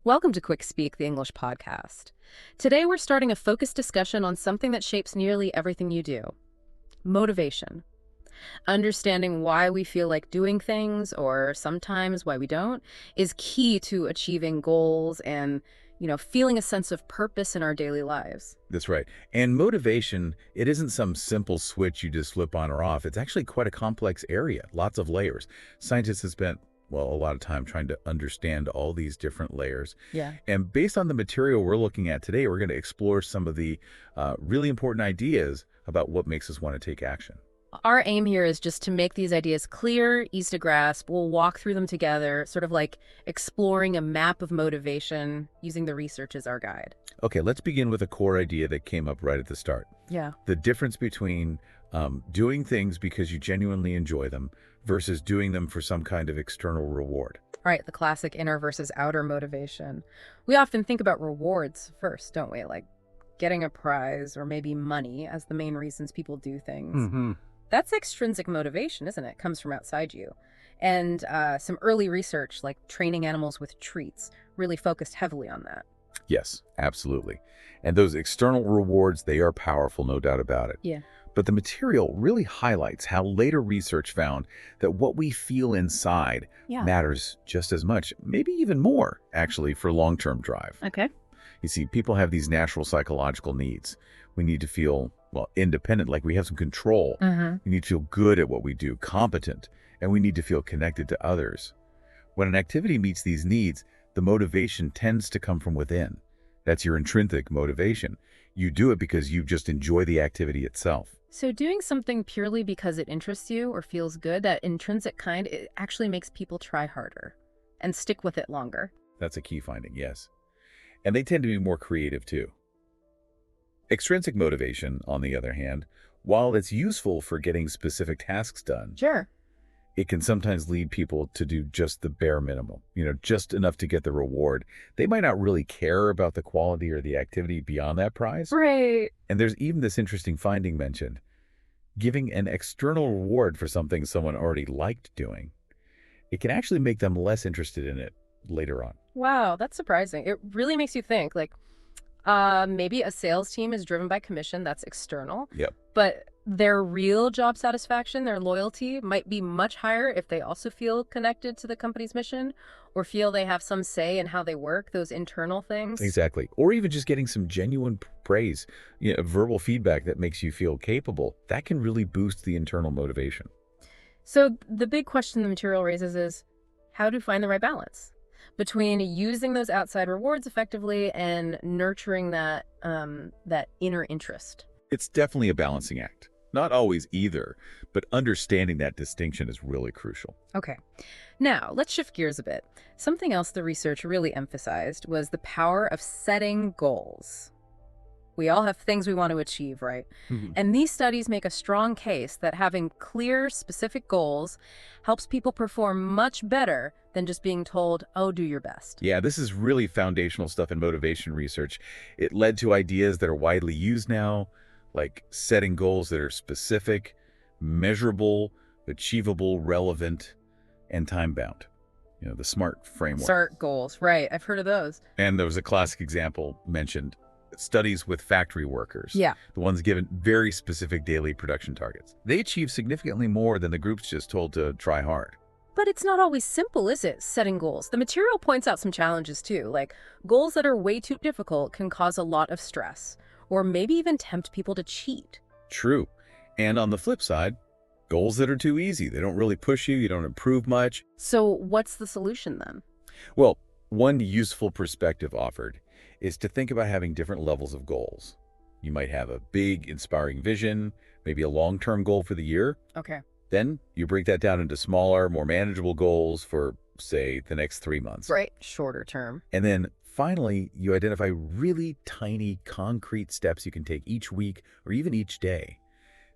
Welcome to Quick Speak, the English podcast. Today we're starting a focused discussion on something that shapes nearly everything you do: motivation. Understanding why we feel like doing things, or sometimes why we don't, is key to achieving goals and, feeling a sense of purpose in our daily lives. That's right. And motivation, it isn't some simple switch you just flip on or off. It's actually quite a complex area, lots of layers. Scientists have spent, well, a lot of time trying to understand all these different layers. Yeah. And based on the material we're looking at today, we're going to explore some of the really important ideas about what makes us want to take action. Our aim here is just to make these ideas clear, easy to grasp. We'll walk through them together, sort of like exploring a map of motivation using the research as our guide. Okay, let's begin with a core idea that came up right at the start. Yeah. The difference between doing things because you genuinely enjoy them versus doing them for some kind of external reward. Right, the classic inner versus outer motivation. We often think about rewards first, don't we? Like getting a prize or maybe money as the main reasons people do things. Mm-hmm. That's extrinsic motivation, isn't it? It comes from outside you. And some early research, like training animals with treats, really focused heavily on that. Yes, absolutely. And those external rewards, they are powerful, no doubt about it. Yeah. But the material really highlights how later research found that what we feel inside matters just as much, maybe even more, actually, for long-term drive. Okay. You see, people have these natural psychological needs. We need to feel, well, independent, like we have some control. Mm-hmm. We need to feel good at what we do, competent, and we need to feel connected to others. When an activity meets these needs, the motivation tends to come from within. That's your intrinsic motivation. You do it because you just enjoy the activity itself. So doing something purely because it interests you or feels good, that intrinsic kind, it actually makes people try harder and stick with it longer. That's a key finding, yes. And they tend to be more creative too. Extrinsic motivation, on the other hand, while it's useful for getting specific tasks done, Sure. it can sometimes lead people to do just the bare minimum, just enough to get the reward. They might not really care about the quality or the activity beyond that prize. Right. And there's even this interesting finding mentioned. Giving an external reward for something someone already liked doing, it can actually make them less interested in it later on. Wow, that's surprising. It really makes you think, like, maybe a sales team is driven by commission, that's external. Yep. But their real job satisfaction, their loyalty, might be much higher if they also feel connected to the company's mission or feel they have some say in how they work, those internal things. Exactly. Or even just getting some genuine praise, verbal feedback that makes you feel capable. That can really boost the internal motivation. So the big question the material raises is, how to find the right balance between using those outside rewards effectively and nurturing that inner interest. It's definitely a balancing act. Not always either, but understanding that distinction is really crucial. Okay. Now, let's shift gears a bit. Something else the research really emphasized was the power of setting goals. We all have things we want to achieve, right? Mhm. And these studies make a strong case that having clear, specific goals helps people perform much better than just being told, oh, do your best. Yeah, this is really foundational stuff in motivation research. It led to ideas that are widely used now, like setting goals that are specific, measurable, achievable, relevant, and time-bound. The SMART framework. SMART goals, right. I've heard of those. And there was a classic example mentioned, studies with factory workers. Yeah. The ones given very specific daily production targets. They achieve significantly more than the groups just told to try hard. But it's not always simple, is it, setting goals? The material points out some challenges, too, like goals that are way too difficult can cause a lot of stress, or maybe even tempt people to cheat. True. And on the flip side, goals that are too easy. They don't really push you. You don't improve much. So what's the solution then? Well, one useful perspective offered is to think about having different levels of goals. You might have a big, inspiring vision, maybe a long-term goal for the year. Okay. Then you break that down into smaller, more manageable goals for, say, the next 3 months. Right. Shorter term. And then finally, you identify really tiny, concrete steps you can take each week or even each day.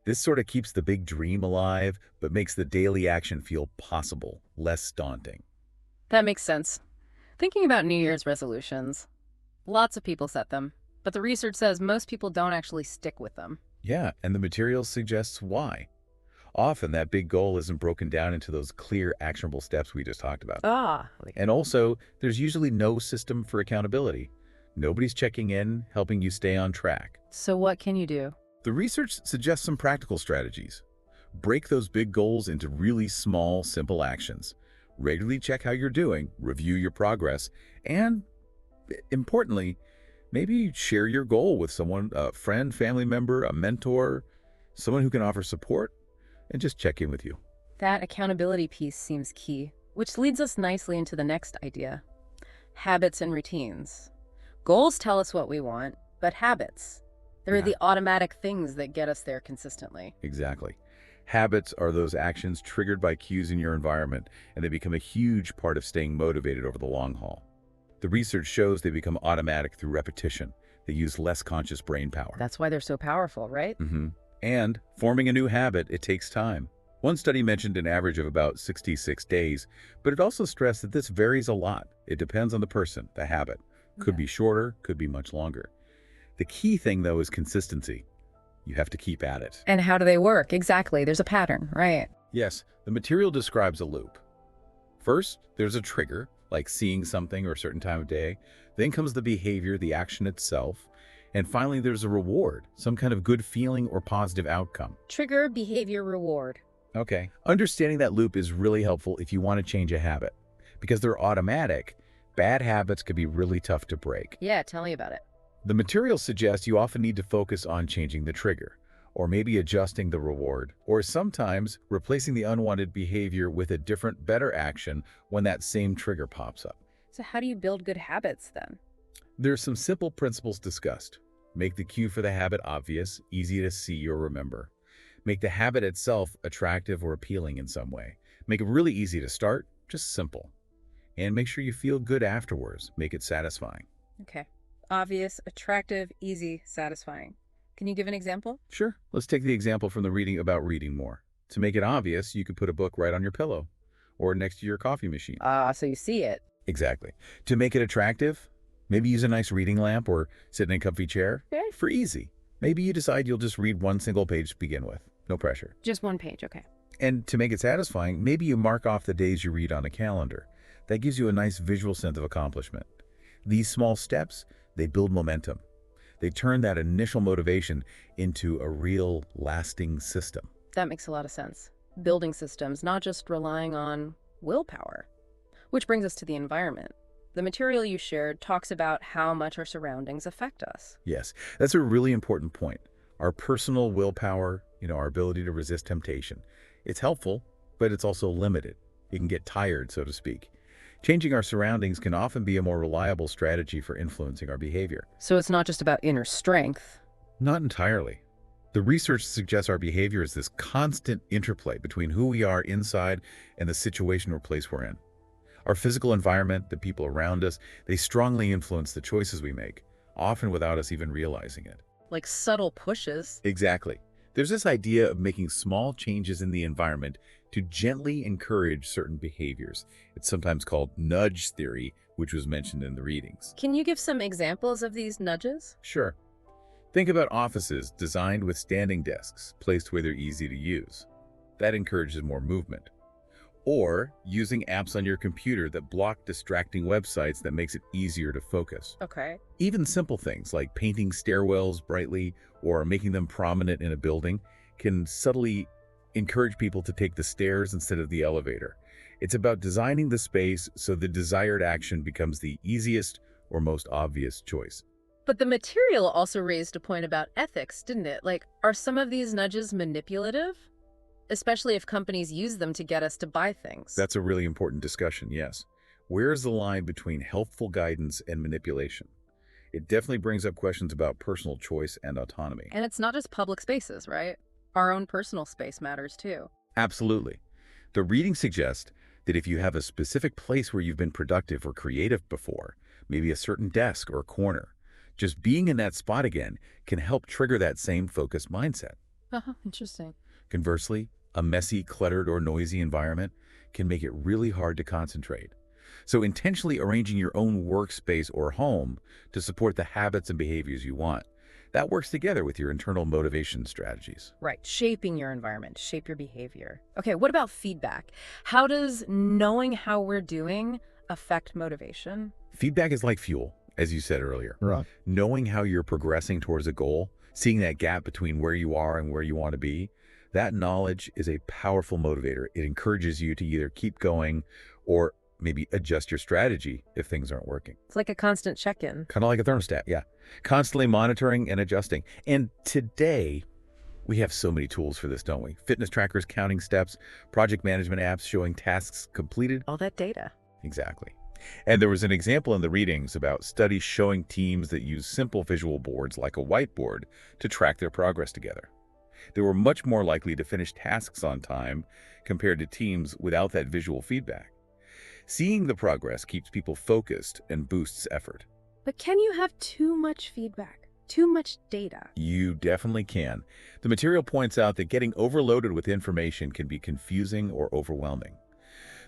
This sort of keeps the big dream alive, but makes the daily action feel possible, less daunting. That makes sense. Thinking about New Year's resolutions, lots of people set them, but the research says most people don't actually stick with them. Yeah, and the material suggests why. Often that big goal isn't broken down into those clear, actionable steps we just talked about. Ah, And also, there's usually no system for accountability. Nobody's checking in, helping you stay on track. so what can you do? The research suggests some practical strategies. Break those big goals into really small, simple actions. Regularly check how you're doing, review your progress, and, importantly, maybe share your goal with someone, a friend, family member, a mentor, someone who can offer support, and just check in with you. That accountability piece seems key, which leads us nicely into the next idea. Habits and routines. Goals tell us what we want, but habits, they're Yeah. the automatic things that get us there consistently. Exactly. Habits are those actions triggered by cues in your environment, and they become a huge part of staying motivated over the long haul. The research shows they become automatic through repetition. They use less conscious brain power. That's why they're so powerful, right? And forming a new habit, it takes time. One study mentioned an average of about 66 days, but it also stressed that this varies a lot. It depends on the person, the habit. Could be shorter, could be much longer. The key thing, though, is consistency. You have to keep at it. And how do they work? Exactly. There's a pattern, right? Yes, the material describes a loop. First, there's a trigger, like seeing something or a certain time of day. Then comes the behavior, the action itself. And finally, there's a reward, some kind of good feeling or positive outcome. Trigger, behavior, reward. Okay. Understanding that loop is really helpful if you want to change a habit. Because they're automatic, bad habits can be really tough to break. Yeah, tell me about it. The materials suggest you often need to focus on changing the trigger, or maybe adjusting the reward, or sometimes replacing the unwanted behavior with a different, better action when that same trigger pops up. So how do you build good habits then? There's some simple principles discussed. Make the cue for the habit obvious, easy to see or remember. Make the habit itself attractive or appealing in some way. Make it really easy to start, just simple. And make sure you feel good afterwards. Make it satisfying. Okay. Obvious, attractive, easy, satisfying. Can you give an example? Sure. Let's take the example from the reading about reading more. To make it obvious, you could put a book right on your pillow or next to your coffee machine. So you see it. Exactly. To make it attractive, maybe use a nice reading lamp or sit in a comfy chair. Okay. For easy. Maybe you decide you'll just read one single page to begin with. No pressure. Just one page, okay. And to make it satisfying, maybe you mark off the days you read on a calendar. That gives you a nice visual sense of accomplishment. These small steps, they build momentum. They turn that initial motivation into a real, lasting system. That makes a lot of sense. Building systems, not just relying on willpower. Which brings us to the environment. The material you shared talks about how much our surroundings affect us. Yes, that's a really important point. Our personal willpower, our ability to resist temptation. It's helpful, but it's also limited. It can get tired, so to speak. Changing our surroundings can often be a more reliable strategy for influencing our behavior. So it's not just about inner strength. Not entirely. The research suggests our behavior is this constant interplay between who we are inside and the situation or place we're in. Our physical environment, the people around us, they strongly influence the choices we make, often without us even realizing it. Like subtle pushes. Exactly. There's this idea of making small changes in the environment to gently encourage certain behaviors. It's sometimes called nudge theory, which was mentioned in the readings. Can you give some examples of these nudges? Sure. Think about offices designed with standing desks, placed where they're easy to use. That encourages more movement. Or using apps on your computer that block distracting websites that makes it easier to focus. Okay. Even simple things like painting stairwells brightly or making them prominent in a building can subtly encourage people to take the stairs instead of the elevator. It's about designing the space so the desired action becomes the easiest or most obvious choice. But the material also raised a point about ethics, didn't it? Like, are some of these nudges manipulative? Especially if companies use them to get us to buy things. That's a really important discussion, yes. Where's the line between helpful guidance and manipulation? It definitely brings up questions about personal choice and autonomy. And it's not just public spaces, right? Our own personal space matters too. Absolutely. The reading suggests that if you have a specific place where you've been productive or creative before, maybe a certain desk or corner, just being in that spot again can help trigger that same focused mindset. Interesting. Conversely, a messy, cluttered, or noisy environment can make it really hard to concentrate. So intentionally arranging your own workspace or home to support the habits and behaviors you want, That works together with your internal motivation strategies. Right, shaping your environment, shape your behavior. Okay, what about feedback? How does knowing how we're doing affect motivation? Feedback is like fuel, as you said earlier. Right. Knowing how you're progressing towards a goal, seeing that gap between where you are and where you want to be, that knowledge is a powerful motivator. It encourages you to either keep going or maybe adjust your strategy if things aren't working. It's like a constant check-in. Kind of like a thermostat, yeah. Constantly monitoring and adjusting. And today, we have so many tools for this, don't we? Fitness trackers counting steps, project management apps showing tasks completed. All that data. Exactly. And there was an example in the readings about studies showing teams that use simple visual boards like a whiteboard to track their progress together. They were much more likely to finish tasks on time compared to teams without that visual feedback. Seeing the progress keeps people focused and boosts effort. But can you have too much feedback? Too much data? You definitely can. The material points out that getting overloaded with information can be confusing or overwhelming.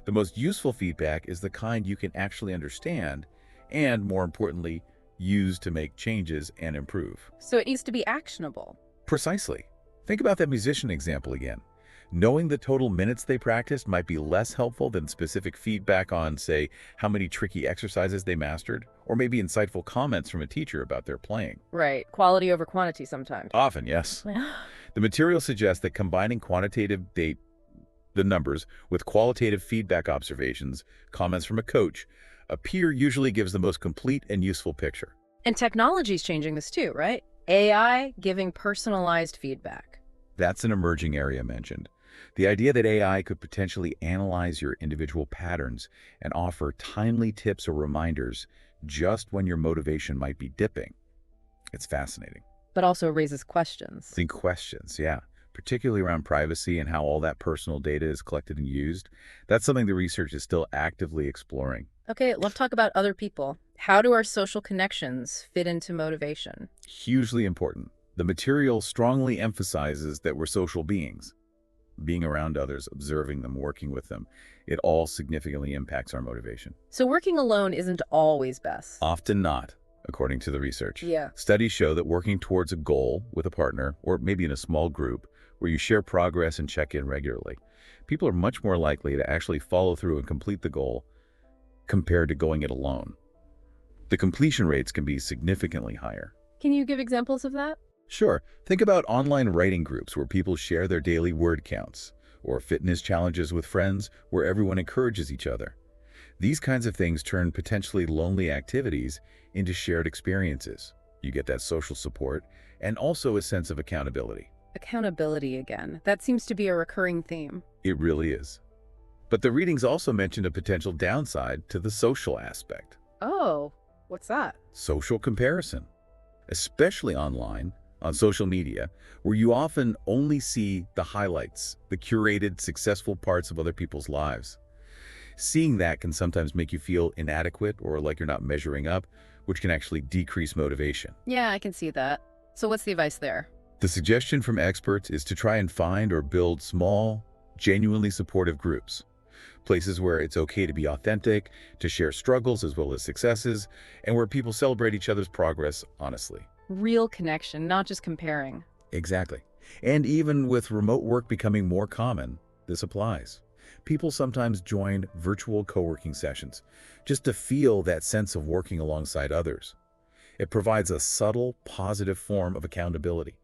The most useful feedback is the kind you can actually understand and, more importantly, use to make changes and improve. So it needs to be actionable. Precisely. Think about that musician example again. Knowing the total minutes they practiced might be less helpful than specific feedback on, say, how many tricky exercises they mastered, or maybe insightful comments from a teacher about their playing. Right. Quality over quantity sometimes. Often, yes. The material suggests that combining the numbers, with qualitative feedback observations, comments from a coach, a peer usually gives the most complete and useful picture. And technology's changing this too, right? AI giving personalized feedback. That's an emerging area mentioned. The idea that AI could potentially analyze your individual patterns and offer timely tips or reminders just when your motivation might be dipping. It's fascinating. But also raises questions. Think questions, yeah. Particularly around privacy and how all that personal data is collected and used. That's something the research is still actively exploring. Okay, let's talk about other people. How do our social connections fit into motivation? Hugely important. The material strongly emphasizes that we're social beings. Being around others, observing them, working with them, it all significantly impacts our motivation. So working alone isn't always best. Often not, according to the research. Yeah. Studies show that working towards a goal with a partner, or maybe in a small group, where you share progress and check in regularly, people are much more likely to actually follow through and complete the goal compared to going it alone. The completion rates can be significantly higher. Can you give examples of that? Sure. Think about online writing groups where people share their daily word counts, or fitness challenges with friends where everyone encourages each other. These kinds of things turn potentially lonely activities into shared experiences. You get that social support and also a sense of accountability. Accountability again. That seems to be a recurring theme. It really is. But the readings also mentioned a potential downside to the social aspect. Oh, what's that? Social comparison, especially online, on social media, where you often only see the highlights, the curated, successful parts of other people's lives. Seeing that can sometimes make you feel inadequate or like you're not measuring up, which can actually decrease motivation. Yeah, I can see that. So what's the advice there? The suggestion from experts is to try and find or build small, genuinely supportive groups. Places where it's okay to be authentic, to share struggles as well as successes, and where people celebrate each other's progress honestly. Real connection, not just comparing. Exactly. And even with remote work becoming more common, this applies. People sometimes join virtual co-working sessions just to feel that sense of working alongside others. It provides a subtle, positive form of accountability.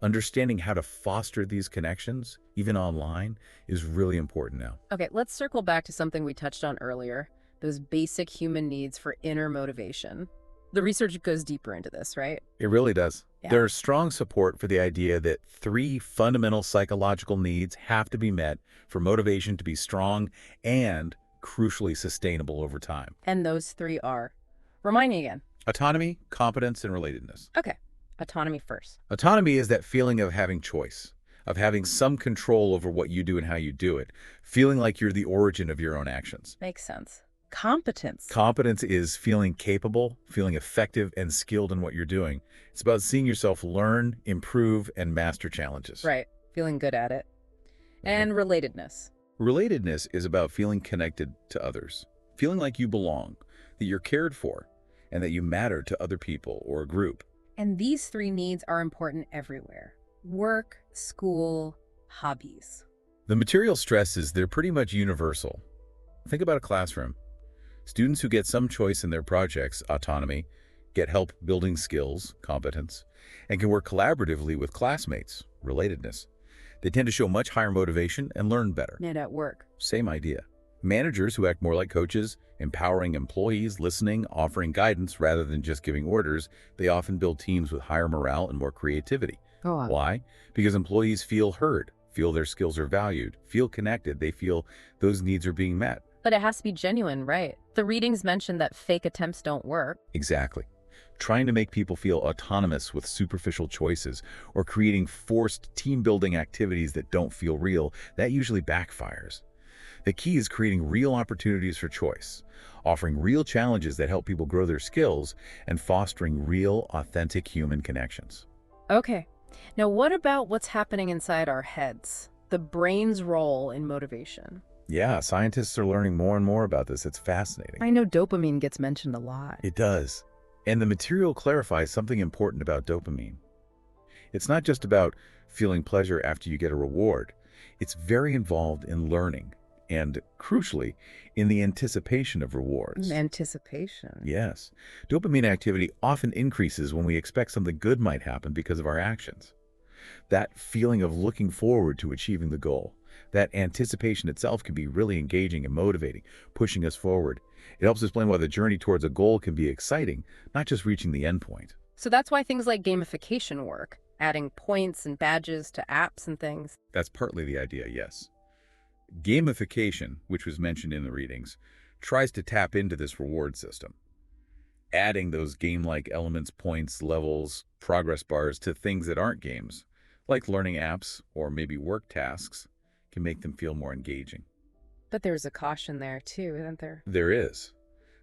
Understanding how to foster these connections, even online, is really important now. Okay, let's circle back to something we touched on earlier, those basic human needs for inner motivation. The research goes deeper into this, right? It really does. Yeah. There's strong support for the idea that 3 fundamental psychological needs have to be met for motivation to be strong and, crucially, sustainable over time. And those 3 are? Remind me again. Autonomy, competence, and relatedness. Okay, autonomy first. Autonomy is that feeling of having choice, of having some control over what you do and how you do it, feeling like you're the origin of your own actions. Makes sense. Competence. Competence is feeling capable, feeling effective, and skilled in what you're doing. It's about seeing yourself learn, improve, and master challenges. Right, feeling good at it. And relatedness. Relatedness is about feeling connected to others, feeling like you belong, that you're cared for, and that you matter to other people or a group. And these three needs are important everywhere: work, school, hobbies. The material stresses, they're pretty much universal. Think about a classroom. Students who get some choice in their projects, autonomy, get help building skills, competence, and can work collaboratively with classmates, relatedness. They tend to show much higher motivation and learn better. And at work. Same idea. Managers who act more like coaches, empowering employees, listening, offering guidance rather than just giving orders, they often build teams with higher morale and more creativity. Go on. Why? Because employees feel heard, feel their skills are valued, feel connected, they feel those needs are being met. But it has to be genuine, right? The readings mention that fake attempts don't work. Exactly. Trying to make people feel autonomous with superficial choices or creating forced team-building activities that don't feel real, that usually backfires. The key is creating real opportunities for choice, offering real challenges that help people grow their skills, and fostering real, authentic human connections. Okay. Now, what about what's happening inside our heads? The brain's role in motivation. Yeah, scientists are learning more and more about this. It's fascinating. I know dopamine gets mentioned a lot. It does. And the material clarifies something important about dopamine. It's not just about feeling pleasure after you get a reward. It's very involved in learning and, crucially, in the anticipation of rewards. Anticipation. Yes. Dopamine activity often increases when we expect something good might happen because of our actions. That feeling of looking forward to achieving the goal, that anticipation itself can be really engaging and motivating, pushing us forward. It helps explain why the journey towards a goal can be exciting, not just reaching the end point. So that's why things like gamification work, adding points and badges to apps and things. That's partly the idea, yes. Gamification, which was mentioned in the readings, tries to tap into this reward system. Adding those game-like elements, points, levels, progress bars to things that aren't games, like learning apps or maybe work tasks, can make them feel more engaging. But there's a caution there too, isn't there? There is.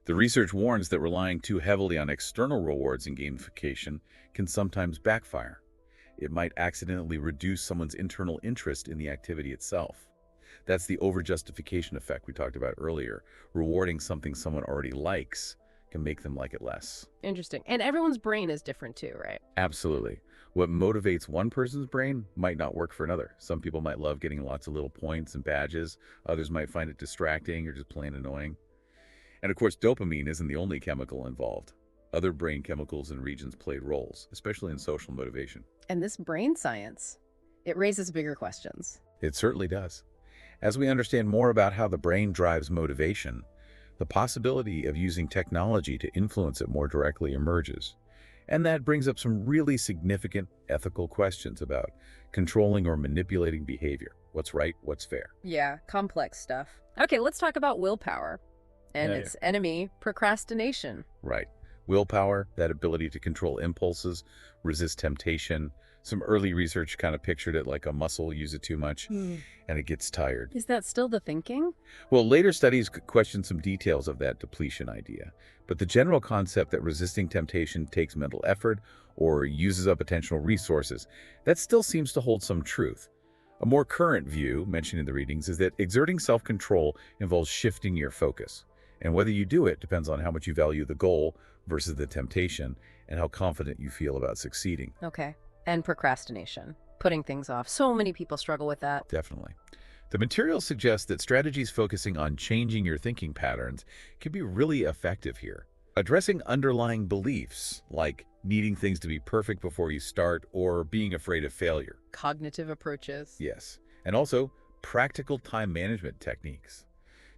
The research warns that relying too heavily on external rewards in gamification can sometimes backfire. It might accidentally reduce someone's internal interest in the activity itself. That's the over-justification effect we talked about earlier. Rewarding something someone already likes can make them like it less. Interesting. And everyone's brain is different too, right? Absolutely. What motivates one person's brain might not work for another. Some people might love getting lots of little points and badges. Others might find it distracting or just plain annoying. And of course, dopamine isn't the only chemical involved. Other brain chemicals and regions play roles, especially in social motivation. And this brain science, it raises bigger questions. It certainly does. As we understand more about how the brain drives motivation, the possibility of using technology to influence it more directly emerges. And that brings up some really significant ethical questions about controlling or manipulating behavior. What's right, what's fair. Yeah, complex stuff. Okay, let's talk about willpower and its enemy, procrastination. Right. Willpower, that ability to control impulses, resist temptation. Some early research kind of pictured it like a muscle, use it too much, and it gets tired. Is that still the thinking? Well, later studies could question some details of that depletion idea, but the general concept that resisting temptation takes mental effort or uses up attentional resources, that still seems to hold some truth. A more current view, mentioned in the readings, is that exerting self-control involves shifting your focus. And whether you do it depends on how much you value the goal versus the temptation and how confident you feel about succeeding. Okay. And procrastination, putting things off. So many people struggle with that. Definitely. The material suggests that strategies focusing on changing your thinking patterns can be really effective here. Addressing underlying beliefs, like needing things to be perfect before you start or being afraid of failure. Cognitive approaches. Yes. And also practical time management techniques.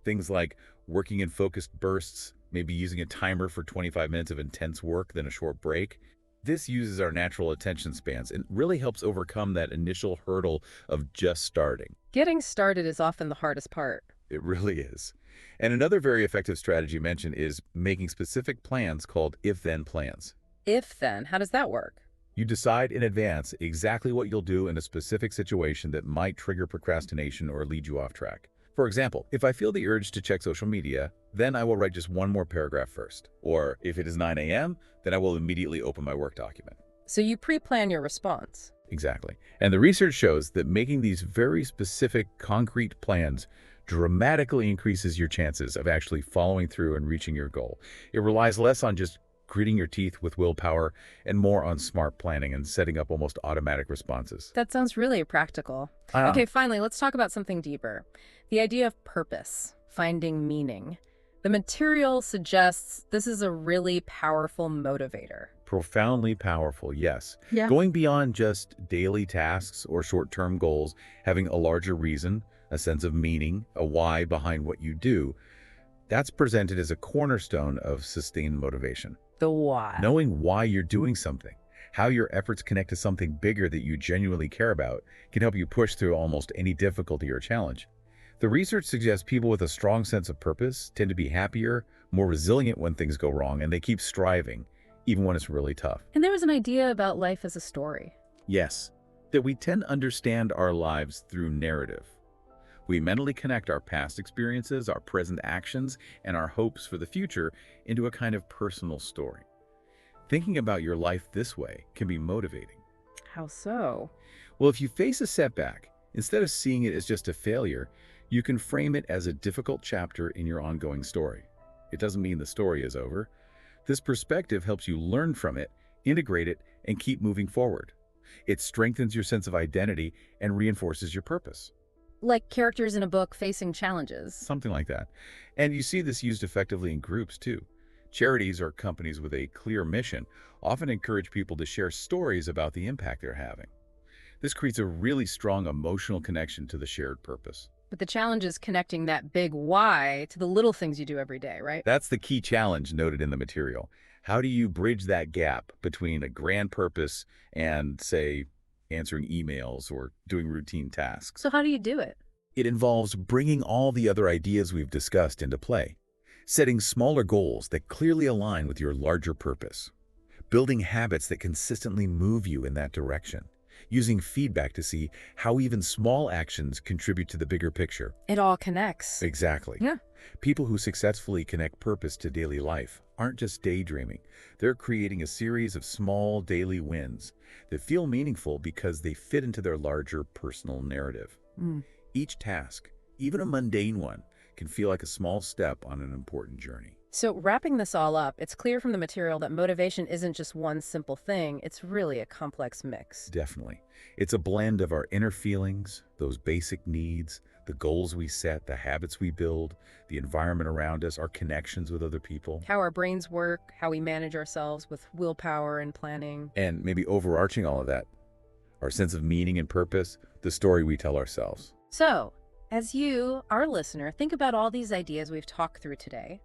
Things like working in focused bursts, maybe using a timer for 25 minutes of intense work, then a short break. This uses our natural attention spans and really helps overcome that initial hurdle of just starting. Getting started is often the hardest part. It really is. And another very effective strategy mentioned is making specific plans called if-then plans. If-then, how does that work? You decide in advance exactly what you'll do in a specific situation that might trigger procrastination or lead you off track. For example, if I feel the urge to check social media, then I will write just one more paragraph first. Or if it is 9 a.m., then I will immediately open my work document. So you pre-plan your response. Exactly. And the research shows that making these very specific, concrete plans dramatically increases your chances of actually following through and reaching your goal. It relies less on just gritting your teeth with willpower, and more on smart planning and setting up almost automatic responses. That sounds really practical. Ah, Okay, finally, let's talk about something deeper. The idea of purpose, finding meaning. The material suggests this is a really powerful motivator. profoundly powerful, yes. Yeah. Going beyond just daily tasks or short-term goals, having a larger reason, a sense of meaning, a why behind what you do, that's presented as a cornerstone of sustained motivation. The why. Knowing why you're doing something, how your efforts connect to something bigger that you genuinely care about, can help you push through almost any difficulty or challenge. The research suggests people with a strong sense of purpose tend to be happier, more resilient when things go wrong, and they keep striving, even when it's really tough. And there was an idea about life as a story. Yes, that we tend to understand our lives through narrative. We mentally connect our past experiences, our present actions, and our hopes for the future into a kind of personal story. Thinking about your life this way can be motivating. How so? Well, if you face a setback, instead of seeing it as just a failure, you can frame it as a difficult chapter in your ongoing story. It doesn't mean the story is over. This perspective helps you learn from it, integrate it, and keep moving forward. It strengthens your sense of identity and reinforces your purpose. Like characters in a book facing challenges. Something like that. And you see this used effectively in groups too. Charities or companies with a clear mission often encourage people to share stories about the impact they're having. This creates a really strong emotional connection to the shared purpose. But the challenge is connecting that big why to the little things you do every day, right? That's the key challenge noted in the material. How do you bridge that gap between a grand purpose and, say, answering emails or doing routine tasks? So how do you do it? It involves bringing all the other ideas we've discussed into play, setting smaller goals that clearly align with your larger purpose, building habits that consistently move you in that direction, using feedback to see how even small actions contribute to the bigger picture. It all connects. Exactly. Yeah. People who successfully connect purpose to daily life aren't just daydreaming. They're creating a series of small daily wins that feel meaningful because they fit into their larger personal narrative. Mm. Each task, even a mundane one, can feel like a small step on an important journey. So wrapping this all up, it's clear from the material that motivation isn't just one simple thing, it's really a complex mix. Definitely. It's a blend of our inner feelings, those basic needs, the goals we set, the habits we build, the environment around us, our connections with other people. How our brains work, how we manage ourselves with willpower and planning. And maybe overarching all of that, our sense of meaning and purpose, the story we tell ourselves. So, as you, our listener, think about all these ideas we've talked through today,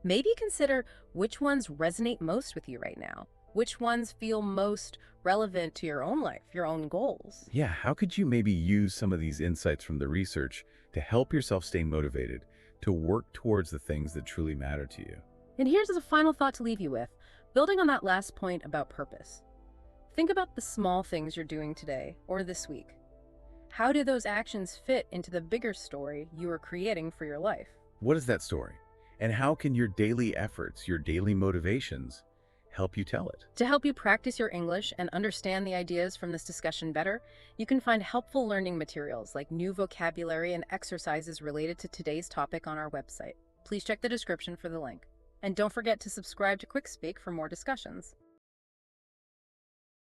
maybe consider which ones resonate most with you right now. Which ones feel most relevant to your own life, your own goals? Yeah, how could you maybe use some of these insights from the research to help yourself stay motivated to work towards the things that truly matter to you? And here's a final thought to leave you with, building on that last point about purpose. Think about the small things you're doing today or this week. How do those actions fit into the bigger story you are creating for your life? What is that story? And how can your daily efforts, your daily motivations, help you tell it? To help you practice your English and understand the ideas from this discussion better, you can find helpful learning materials like new vocabulary and exercises related to today's topic on our website. Please check the description for the link. And don't forget to subscribe to Quick Speak for more discussions.